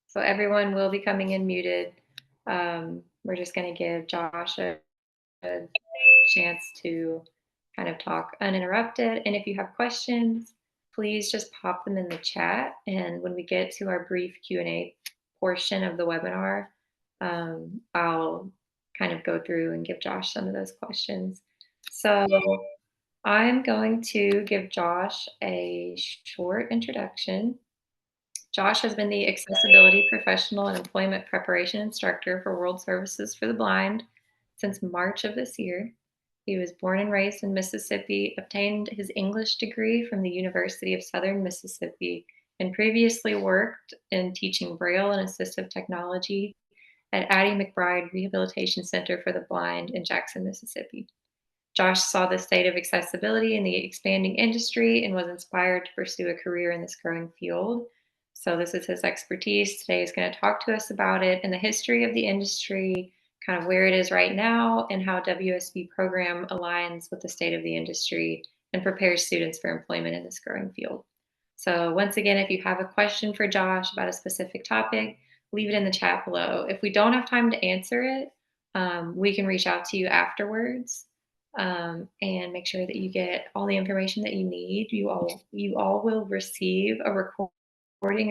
So everyone will be coming in muted. We're just going to give Josh a chance to kind of talk uninterrupted. And if you have questions, please just pop them in the chat. And when we get to our brief Q&A portion of the webinar, I'll kind of go through and give Josh some of those questions. So I'm going to give Josh a short introduction. Josh has been the accessibility professional and employment preparation instructor for World Services for the Blind since March of this year. He was born and raised in Mississippi, obtained his English degree from the University of Southern Mississippi, and previously worked in teaching Braille and assistive technology at Addie McBride Rehabilitation Center for the Blind in Jackson, Mississippi. Josh saw the state of accessibility in the expanding industry and was inspired to pursue a career in this growing field. So this is his expertise. Today he's going to talk to us about it and the history of the industry, kind of where it is right now, and how WSB program aligns with the state of the industry and prepares students for employment in this growing field. So once again, if you have a question for Josh about a specific topic, leave it in the chat below. If we don't have time to answer it, we can reach out to you afterwards and make sure that you get all the information that you need. You all will receive a recording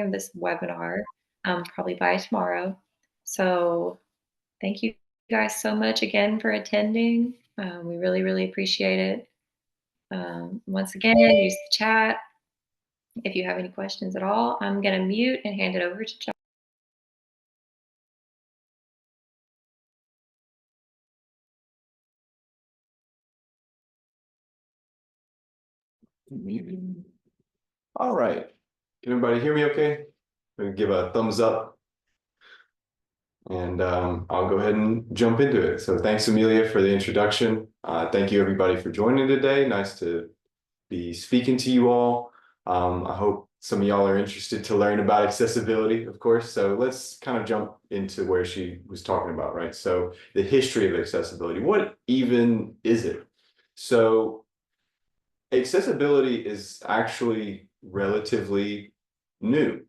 of this webinar probably by tomorrow. So thank you guys so much again for attending. We really, really appreciate it. Once again, use the chat if you have any questions at all. I'm going to mute and hand it over to John. All right. Can everybody hear me okay? Give a thumbs up. And I'll go ahead and jump into it. So thanks, Amelia, for the introduction. Thank you, everybody, for joining today. Nice to be speaking to you all. I hope some of y'all are interested to learn about accessibility, of course. So let's kind of jump into where she was talking about, right? So the history of accessibility. What even is it? So accessibility is actually relatively new.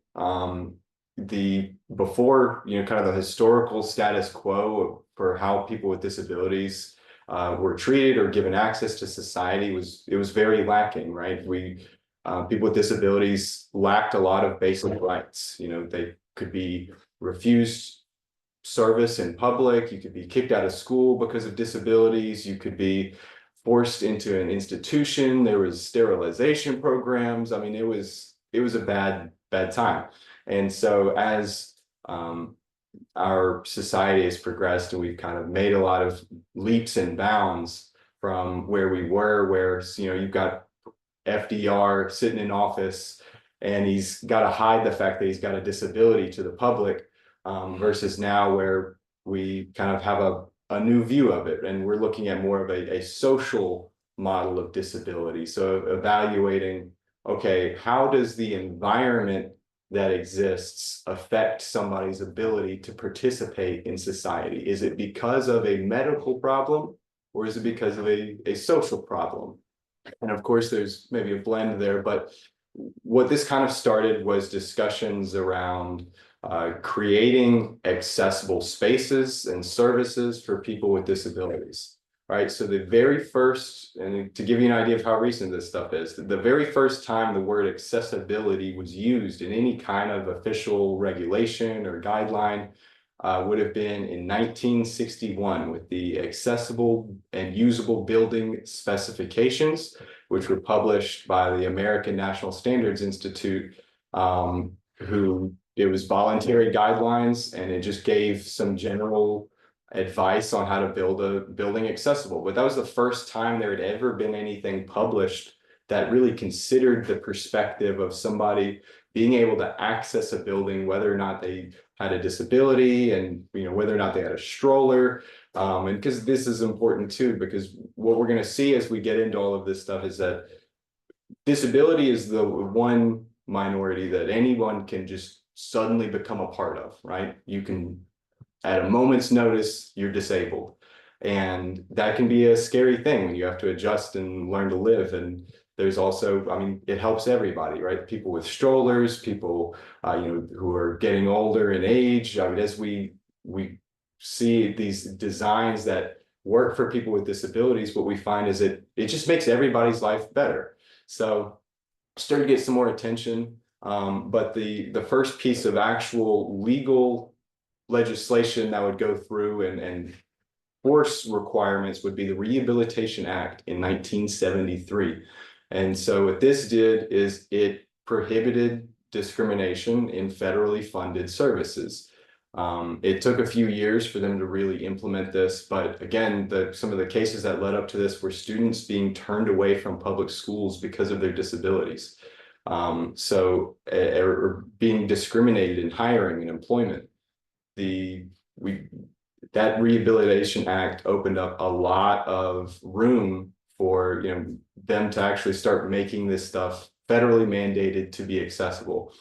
Before, kind of the historical status quo for how people with disabilities were treated or given access to society was very lacking, right? People with disabilities lacked a lot of basic rights. They could be refused service in public. You could be kicked out of school because of disabilities. You could be forced into an institution. There was sterilization programs. I mean, it was a bad time. And so as our society has progressed and we've kind of made a lot of leaps and bounds from where we were, where, you've got FDR sitting in office and he's got to hide the fact that he's got a disability to the public, versus now where we kind of have a new view of it. And we're looking at more of a social model of disability. So evaluating, okay, how does the environment that exists affect somebody's ability to participate in society? Is it because of a medical problem or is it because of a social problem? And of course, there's maybe a blend there, but what this kind of started was discussions around creating accessible spaces and services for people with disabilities, right? So the very first, and to give you an idea of how recent this stuff is, the very first time the word accessibility was used in any kind of official regulation or guideline would have been in 1961 with the Accessible and Usable Building Specifications, which were published by the American National Standards Institute, it was voluntary guidelines, and it just gave some general advice on how to build a building accessible. But that was the first time there had ever been anything published that really considered the perspective of somebody being able to access a building, whether or not they had a disability and whether or not they had a stroller. And because this is important too, because what we're going to see as we get into all of this stuff is that disability is the one minority that anyone can just suddenly become a part of, right? You can, at a moment's notice, you're disabled. And that can be a scary thing when you have to adjust and learn to live. And There's also, I mean, it helps everybody, right? People with strollers, people, who are getting older in age. I mean, as we see these designs that work for people with disabilities, what we find is it just makes everybody's life better. So started to get some more attention. But the first piece of actual legal legislation that would go through and force requirements would be the Rehabilitation Act in 1973. And so what this did is it prohibited discrimination in federally funded services. It took a few years for them to really implement this, but again, some of the cases that led up to this were students being turned away from public schools because of their disabilities. Or being discriminated in hiring and employment. That Rehabilitation Act opened up a lot of room for them to actually start making this stuff federally mandated to be accessible.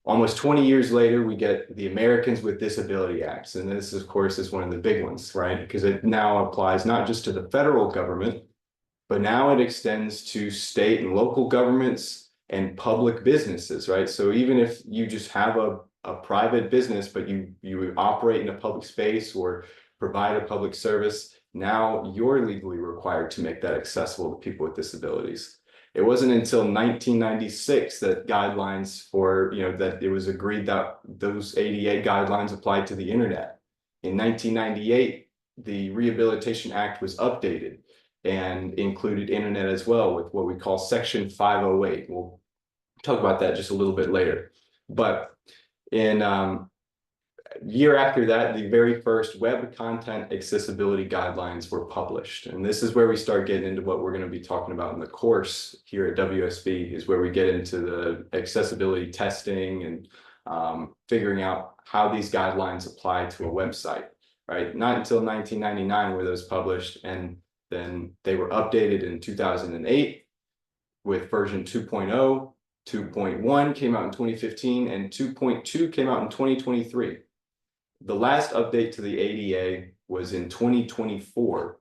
Almost 20 years later, we get the Americans with Disability Acts. And this, of course, is one of the big ones, right? Because it now applies not just to the federal government, but now it extends to state and local governments and public businesses, right? So even if you just have a private business, but you operate in a public space or provide a public service, now you're legally required to make that accessible to people with disabilities. It wasn't until 1996 that guidelines that it was agreed that those ADA guidelines applied to the internet. In 1998, the Rehabilitation Act was updated and included internet as well with what we call Section 508. We'll talk about that just a little bit later. But in year after that, the very first web content accessibility guidelines were published. And this is where we start getting into what we're going to be talking about in the course here at WSB, is where we get into the accessibility testing and figuring out how these guidelines apply to a website, right? Not until 1999 were those published, and then they were updated in 2008 with version 2.0. 2.1 came out in 2015, and 2.2 came out in 2023. The last update to the ADA was in 2024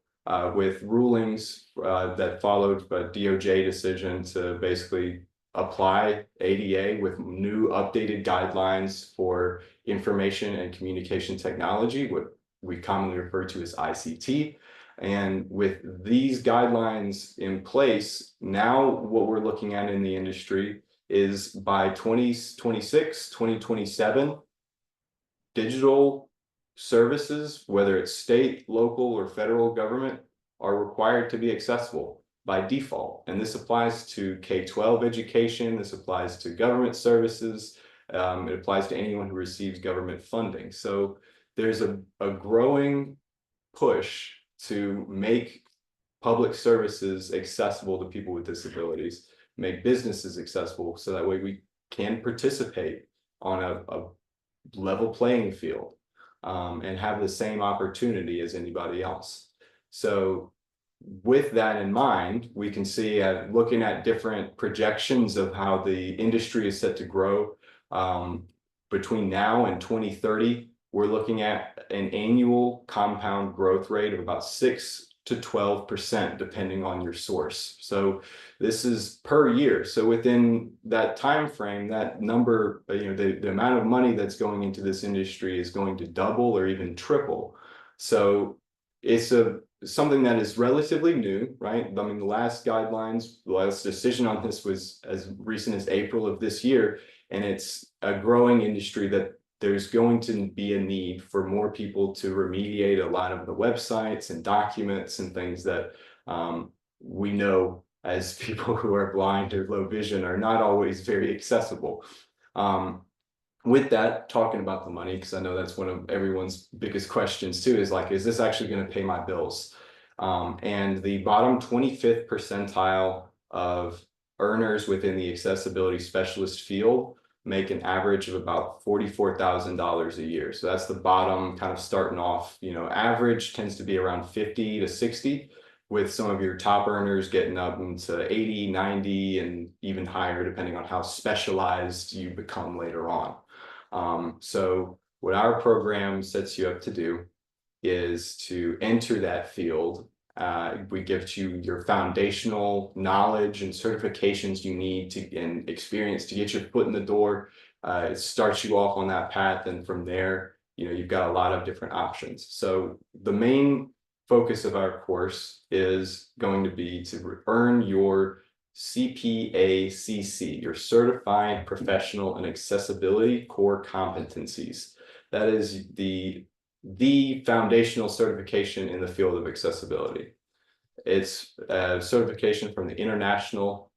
with rulings that followed a DOJ decision to basically apply ADA with new updated guidelines for information and communication technology, what we commonly refer to as ICT. And with these guidelines in place, now what we're looking at in the industry is by 2026, 2027, digital services, whether it's state, local, or federal government, are required to be accessible by default. And this applies to K-12 education, this applies to government services, it applies to anyone who receives government funding. So there's a growing push to make public services accessible to people with disabilities, make businesses accessible, so that way we can participate on a level playing field and have the same opportunity as anybody else. So with that in mind, we can see looking at different projections of how the industry is set to grow between now and 2030, we're looking at an annual compound growth rate of about 6 to 12%, depending on your source. So this is per year. So within that time frame, that number, the amount of money that's going into this industry is going to double or even triple. So it's something that is relatively new, right? I mean, the last decision on this was as recent as April of this year, and it's a growing industry that there's going to be a need for more people to remediate a lot of the websites and documents and things that we know as people who are blind or low vision are not always very accessible. With that, talking about the money, because I know that's one of everyone's biggest questions too, is like, is this actually going to pay my bills? And the bottom 25th percentile of earners within the accessibility specialist field make an average of about $44,000 a year. So that's the bottom, kind of starting off, average tends to be around 50 to 60, with some of your top earners getting up into 80, 90, and even higher, depending on how specialized you become later on. So what our program sets you up to do is to enter that field We give you your foundational knowledge and certifications you need to and experience to get your foot in the door. It starts you off on that path, and from there, you've got a lot of different options. So the main focus of our course is going to be to earn your CPACC, your Certified Professional in Accessibility Core Competencies. That is the foundational certification in the field of accessibility. It's a certification from the International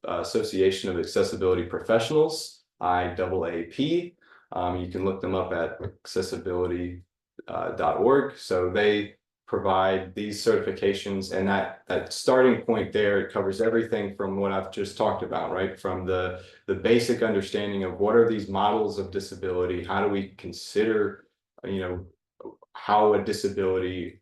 Association of Accessibility Professionals, IAAP. You can look them up at accessibility.org. So they provide these certifications, and that starting point there, it covers everything from what I've just talked about, right? From the basic understanding of what are these models of disability, how do we consider how a disability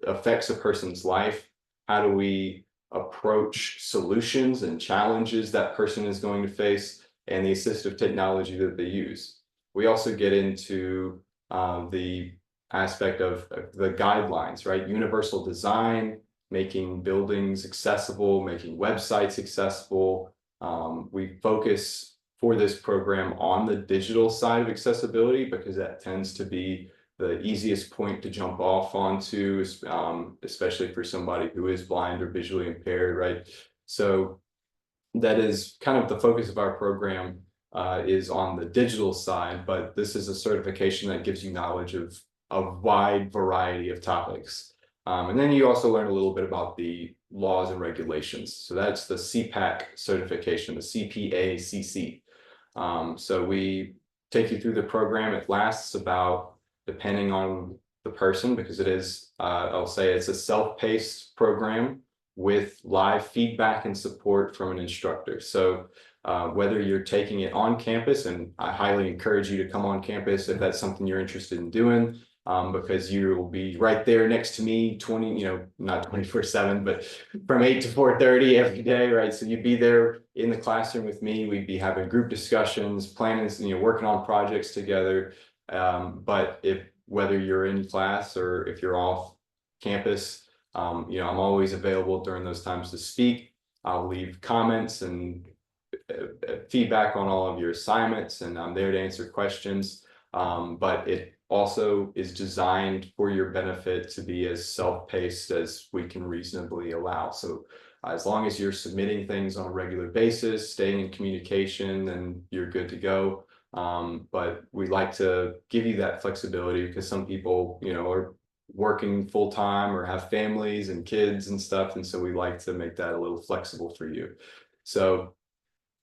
affects a person's life, how do we approach solutions and challenges that person is going to face, and the assistive technology that they use. We also get into the aspect of the guidelines, right? Universal design, making buildings accessible, making websites accessible. We focus for this program on the digital side of accessibility because that tends to be the easiest point to jump off onto, especially for somebody who is blind or visually impaired, right? So that is kind of the focus of our program, is on the digital side, but this is a certification that gives you knowledge of a wide variety of topics. And then you also learn a little bit about the laws and regulations. So that's the CPAC certification, the CPACC. So we take you through the program. It lasts about, depending on the person, because it is, I'll say it's a self-paced program with live feedback and support from an instructor. So whether you're taking it on campus, and I highly encourage you to come on campus if that's something you're interested in doing, because you will be right there next to me, not 24/7, but from 8 to 4:30 every day, right? So you'd be there in the classroom with me. We'd be having group discussions, planning, working on projects together. But whether you're in class or if you're off campus, I'm always available during those times to speak. I'll leave comments and feedback on all of your assignments, and I'm there to answer questions. But it also is designed for your benefit to be as self-paced as we can reasonably allow. So as long as you're submitting things on a regular basis, staying in communication, then you're good to go. But we like to give you that flexibility because some people, are working full time or have families and kids and stuff. And so we like to make that a little flexible for you. So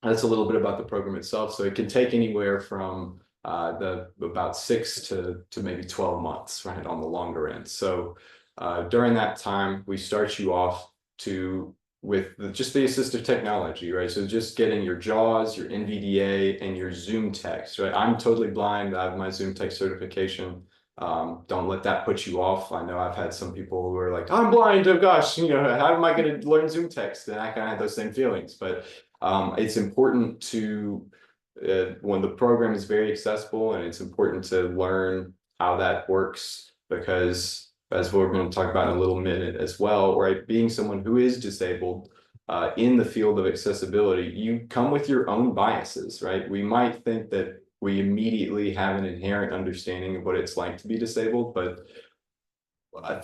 that's a little bit about the program itself. So it can take anywhere from about 6 to maybe 12 months, right, on the longer end. So during that time, we start you off with just the assistive technology, right? So just getting your JAWS, your NVDA, and your ZoomText, right? I'm totally blind. I have my ZoomText certification. Don't let that put you off. I know I've had some people who are like, I'm blind, oh gosh, how am I going to learn ZoomText? And I kind of had those same feelings, but it's important to, when the program is very accessible, and it's important to learn how that works, because as we're going to talk about in a little minute as well, right, being someone who is disabled in the field of accessibility, you come with your own biases, right? We might think that we immediately have an inherent understanding of what it's like to be disabled, but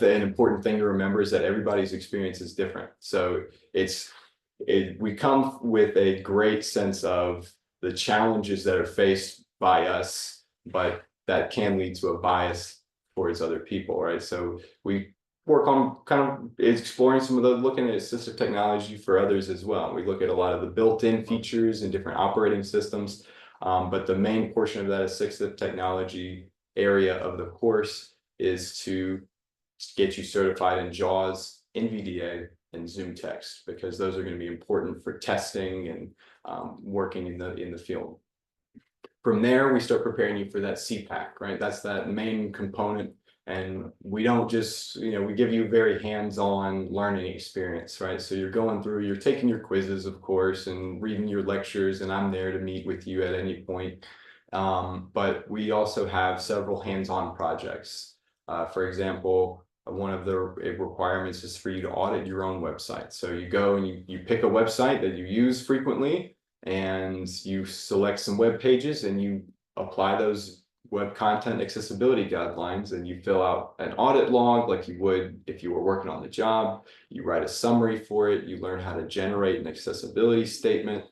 an important thing to remember is that everybody's experience is different. So we come with a great sense of the challenges that are faced by us, but that can lead to a bias towards other people, right? So we work on kind of exploring looking at assistive technology for others as well. We look at a lot of the built-in features in different operating systems, but the main portion of that assistive technology area of the course is to get you certified in JAWS, NVDA, and ZoomText, because those are going to be important for testing and working in the field. From there, we start preparing you for that CPAC, right? That's that main component. And we don't just, we give you a very hands-on learning experience, right? So you're taking your quizzes, of course, and reading your lectures, and I'm there to meet with you at any point. But we also have several hands-on projects. For example, one of the requirements is for you to audit your own website. So you go and you pick a website that you use frequently, and you select some web pages and you apply those web content accessibility guidelines, and you fill out an audit log like you would if you were working on the job. You write a summary for it. You learn how to generate an accessibility statement.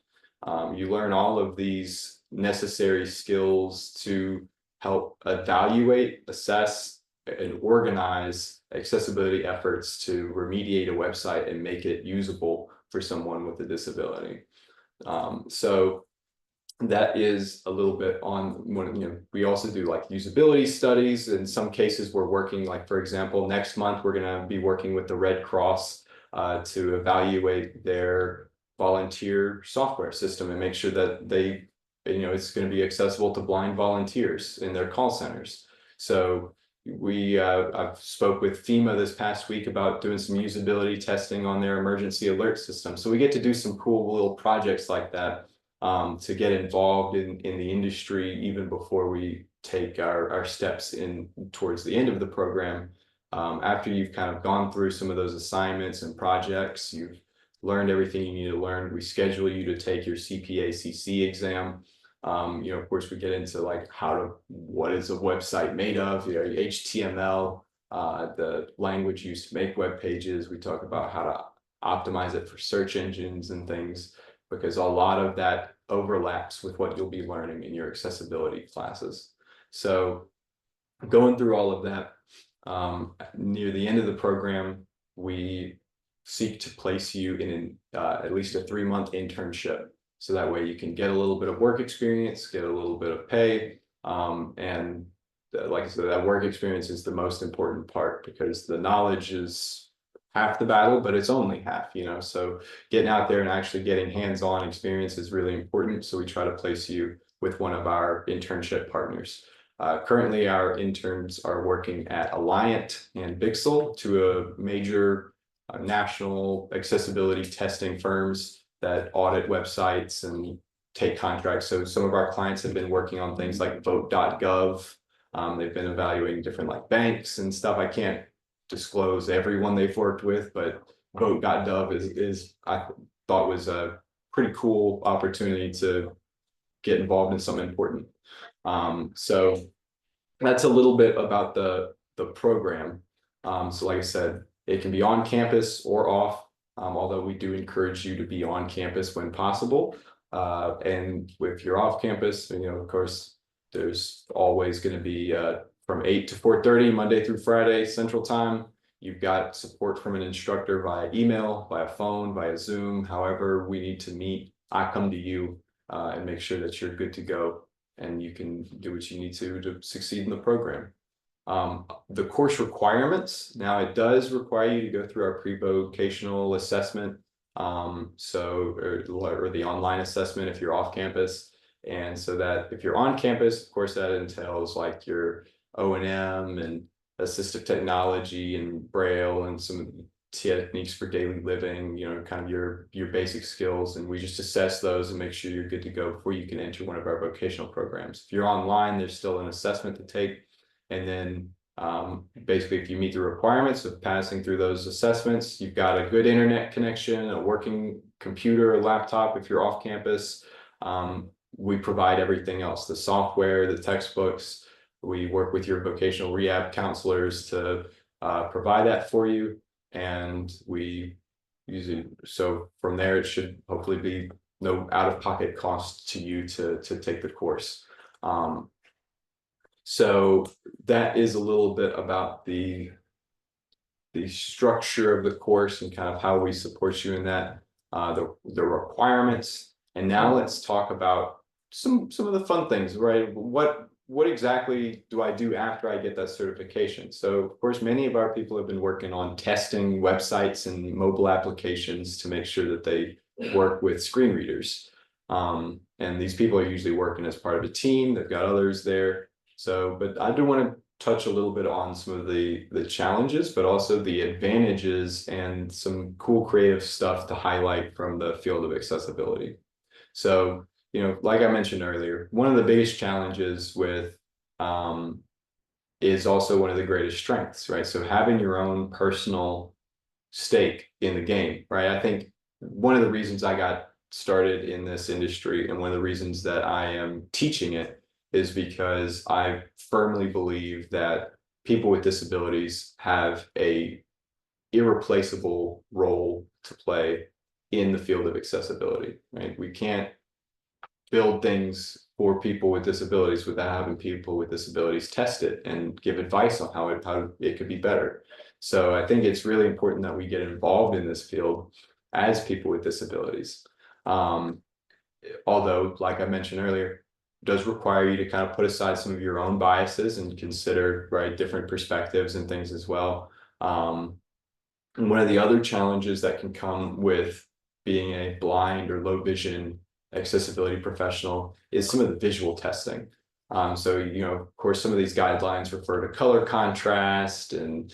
You learn all of these necessary skills to help evaluate, assess, and organize accessibility efforts to remediate a website and make it usable for someone with a disability. So that is a little bit on when, you know, we also do like usability studies. In some cases, we're working, like, for example, next month, we're going to be working with the Red Cross to evaluate their volunteer software system and make sure that they, you know, it's going to be accessible to blind volunteers in their call centers. So I've spoke with FEMA this past week about doing some usability testing on their emergency alert system. So we get to do some cool little projects like that to get involved in the industry even before we take our steps in towards the end of the program. After you've kind of gone through some of those assignments and projects, you've learned everything you need to learn. We schedule you to take your CPA-CC exam. You know, of course, we get into like what is a website made of, you know, HTML, the language used to make web pages. We talk about how to optimize it for search engines and things, because a lot of that overlaps with what you'll be learning in your accessibility classes. So going through all of that, near the end of the program, we seek to place you in at least a 3-month internship. So that way you can get a little bit of work experience, get a little bit of pay. And like I said, that work experience is the most important part, because the knowledge is half the battle, but it's only half, you know. So getting out there and actually getting hands-on experience is really important. So we try to place you with one of our internship partners. Currently, our interns are working at Alliant and Bixel, two major national accessibility testing firms that audit websites and take contracts. So some of our clients have been working on things like vote.gov. They've been evaluating different like banks and stuff. I can't disclose everyone they've worked with, but vote.gov is I thought was a pretty cool opportunity to get involved in something important. So that's a little bit about the program. So like I said, it can be on campus or off, although we do encourage you to be on campus when possible. And if you're off campus, you know, of course, there's always going to be from 8 to 4:30, Monday through Friday, Central Time. You've got support from an instructor via email, via phone, via Zoom. However we need to meet, I come to you and make sure that you're good to go and you can do what you need to succeed in the program. The course requirements, now it does require you to go through our pre-vocational assessment, or the online assessment if you're off campus. And so that if you're on campus, of course, that entails like your O&M and assistive technology and Braille and some techniques for daily living, you know, kind of your basic skills. And we just assess those and make sure you're good to go before you can enter one of our vocational programs. If you're online, there's still an assessment to take. And then basically, if you meet the requirements of passing through those assessments, you've got a good internet connection, a working computer, a laptop if you're off campus. We provide everything else, the software, the textbooks. We work with your vocational rehab counselors to provide that for you. And we use it. So from there, it should hopefully be no out-of-pocket cost to you to take the course. So that is a little bit about the structure of the course and kind of how we support you in that, the requirements. And now let's talk about some of the fun things, right? What exactly do I do after I get that certification? So of course, many of our people have been working on testing websites and mobile applications to make sure that they work with screen readers. And these people are usually working as part of a team. They've got others there. So, but I do want to touch a little bit on some of the challenges, but also the advantages and some cool creative stuff to highlight from the field of accessibility. So, you know, like I mentioned earlier, one of the biggest challenges with is also one of the greatest strengths, right? So having your own personal stake in the game, right? I think one of the reasons I got started in this industry and one of the reasons that I am teaching it is because I firmly believe that people with disabilities have a irreplaceable role to play in the field of accessibility, right? We can't build things for people with disabilities without having people with disabilities test it and give advice on how it could be better. So I think it's really important that we get involved in this field as people with disabilities. Um, Although, like I mentioned earlier, does require you to kind of put aside some of your own biases and consider, right, different perspectives and things as well. And one of the other challenges that can come with being a blind or low vision accessibility professional is some of the visual testing. So, of course, some of these guidelines refer to color contrast and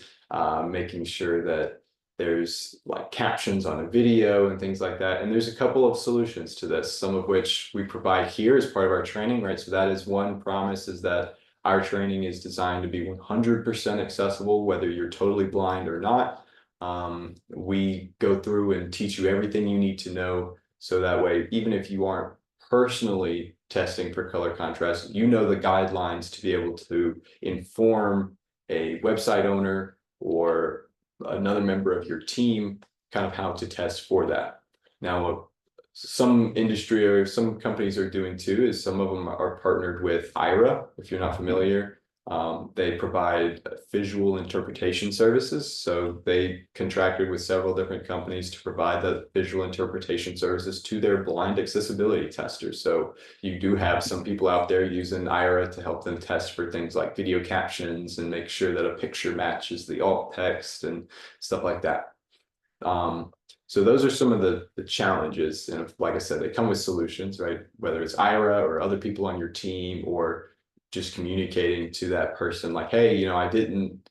making sure that there's like captions on a video and things like that. And there's a couple of solutions to this, some of which we provide here as part of our training, right? So that is one promise, is that our training is designed to be 100% accessible, whether you're totally blind or not. We go through and teach you everything you need to know. So that way, even if you aren't personally testing for color contrast, you know the guidelines to be able to inform a website owner or another member of your team kind of how to test for that. Now, some industry or some companies are doing too is some of them are partnered with Aira, if you're not familiar. They provide visual interpretation services. So they contracted with several different companies to provide the visual interpretation services to their blind accessibility testers. So you do have some people out there using Aira to help them test for things like video captions and make sure that a picture matches the alt text and stuff like that. So those are some of the challenges. And like I said, they come with solutions, right? Whether it's Aira or other people on your team, or just communicating to that person like, hey, I didn't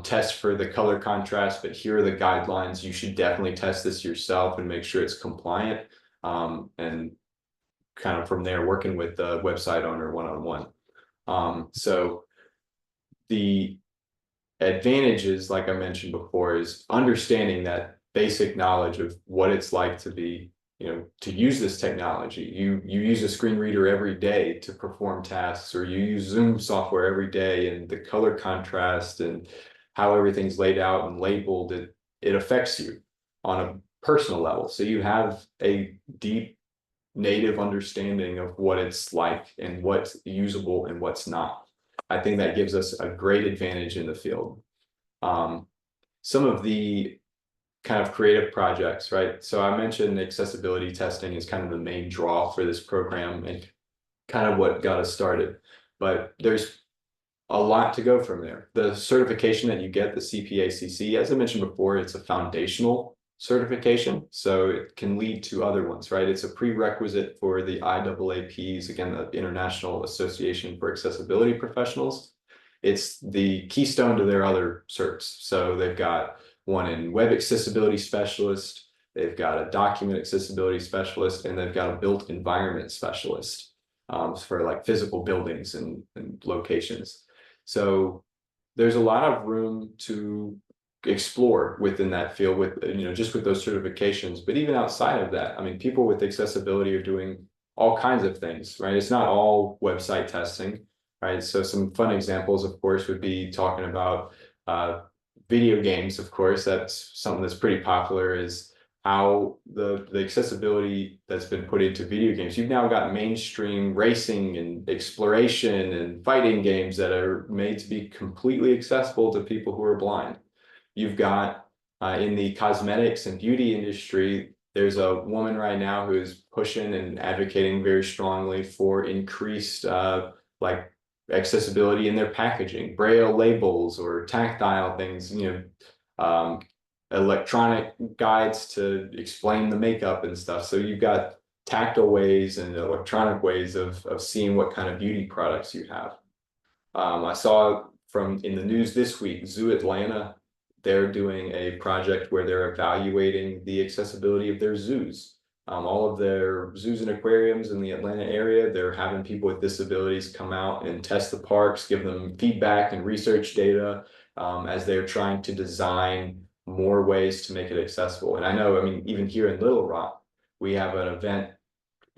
test for the color contrast, but here are the guidelines. You should definitely test this yourself and make sure it's compliant. And kind of from there, working with the website owner one-on-one. So the advantages, like I mentioned before, is understanding that basic knowledge of what it's like to be, to use this technology. You use a screen reader every day to perform tasks, or you use Zoom software every day, and the color contrast and how everything's laid out and labeled, it affects you on a personal level. So you have a deep native understanding of what it's like and what's usable and what's not. I think that gives us a great advantage in the field. Some of the kind of creative projects, right? So I mentioned accessibility testing is kind of the main draw for this program and kind of what got us started. But there's a lot to go from there. The certification that you get, the CPACC, as I mentioned before, it's a foundational certification, so it can lead to other ones, right? It's a prerequisite for the IAAPs, again, the International Association for Accessibility Professionals. It's the keystone to their other certs. So they've got one in web accessibility specialist, they've got a document accessibility specialist, and they've got a built environment specialist for like physical buildings and locations. So there's a lot of room to explore within that field with, just with those certifications. But even outside of that, I mean, people with accessibility are doing all kinds of things, right? It's not all website testing, right? So some fun examples, of course, would be talking about video games. Of course, that's something that's pretty popular, is how the accessibility that's been put into video games. You've now got mainstream racing and exploration and fighting games that are made to be completely accessible to people who are blind. You've got in the cosmetics and beauty industry, there's a woman right now who is pushing and advocating very strongly for increased like accessibility in their packaging, braille labels or tactile things, electronic guides to explain the makeup and stuff. So you've got tactile ways and electronic ways of seeing what kind of beauty products you have. I saw in the news this week, Zoo Atlanta, they're doing a project where they're evaluating the accessibility of their zoos. All of their zoos and aquariums in the Atlanta area, they're having people with disabilities come out and test the parks, give them feedback and research data as they're trying to design more ways to make it accessible. And I know, I mean, even here in Little Rock, we have an event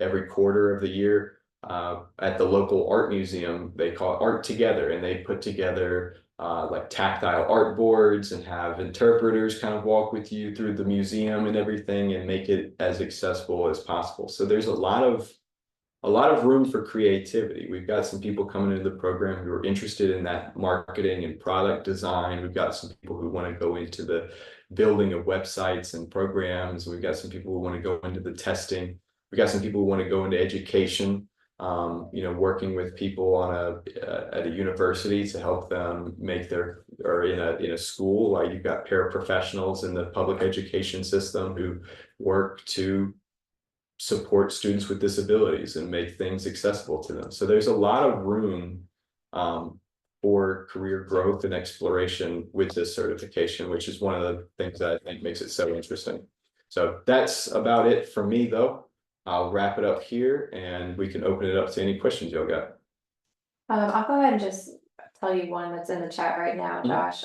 every quarter of the year at the local art museum. They call it Art Together, and they put together like tactile art boards and have interpreters kind of walk with you through the museum and everything and make it as accessible as possible. So there's a lot of room for creativity. We've got some people coming into the program who are interested in that marketing and product design. We've got some people who want to go into the building of websites and programs. We've got some people who want to go into the testing. We've got some people who want to go into education, working with people on at a university to help them make or in a school. Like you've got paraprofessionals in the public education system who work to support students with disabilities and make things accessible to them. So there's a lot of room for career growth and exploration with this certification, which is one of the things that I think makes it so interesting. So that's about it for me, though. I'll wrap it up here and we can open it up to any questions y'all got. I'll go ahead and just tell you one that's in the chat right now, Josh.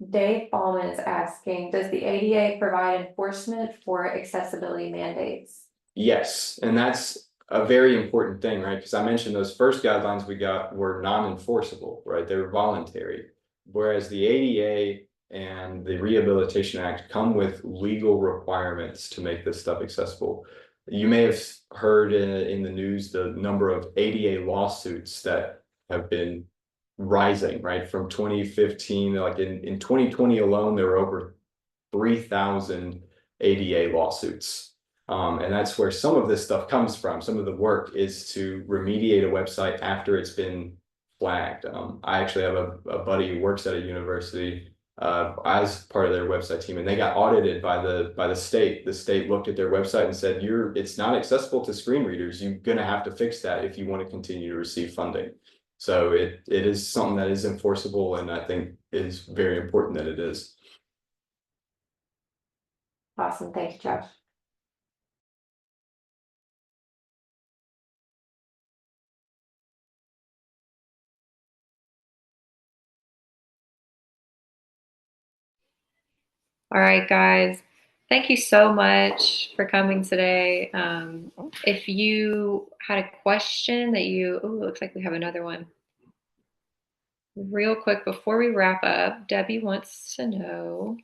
Dave Ballman is asking, does the ADA provide enforcement for accessibility mandates? Yes, and that's a very important thing, right? Because I mentioned those first guidelines we got were non-enforceable, right? They were voluntary. Whereas the ADA and the Rehabilitation Act come with legal requirements to make this stuff accessible. You may have heard in the news the number of ADA lawsuits that have been rising, right? From 2015, like in 2020 alone, there were over 3,000 ADA lawsuits. And that's where some of this stuff comes from. Some of the work is to remediate a website after it's been flagged. I actually have a buddy who works at a university as part of their website team, and they got audited by the state. The state looked at their website and said, it's not accessible to screen readers. You're gonna have to fix that if you want to continue to receive funding. So it is something that is enforceable, and I think is very important that it is. Awesome, thank you, Josh. All right, guys. Thank you so much for coming today. If you had a question that looks like we have another one. Real quick, before we wrap up, Debbie wants to know,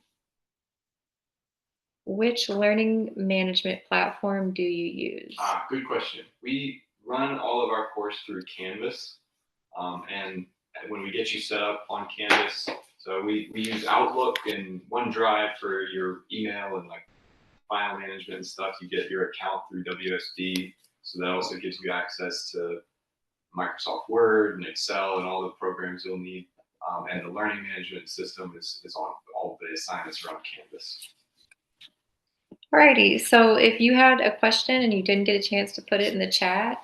which learning management platform do you use? Good question. We run all of our course through Canvas. And when we get you set up on Canvas, so we use Outlook and OneDrive for your email and like file management and stuff. You get your account through WSD. So that also gives you access to Microsoft Word and Excel and all the programs you'll need. And the learning management system is on all the assignments are on Canvas. Alrighty, so if you had a question and you didn't get a chance to put it in the chat,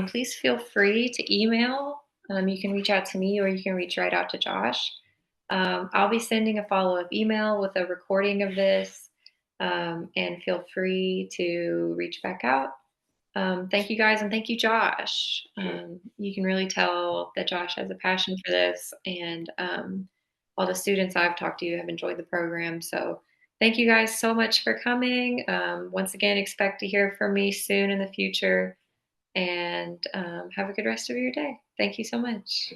please feel free to email. You can reach out to me or you can reach right out to Josh. I'll be sending a follow-up email with a recording of this, and feel free to reach back out. Thank you guys, and thank you, Josh. You can really tell that Josh has a passion for this, and all the students I've talked to have enjoyed the program. So thank you guys so much for coming. Once again, expect to hear from me soon in the future, and have a good rest of your day. Thank you so much.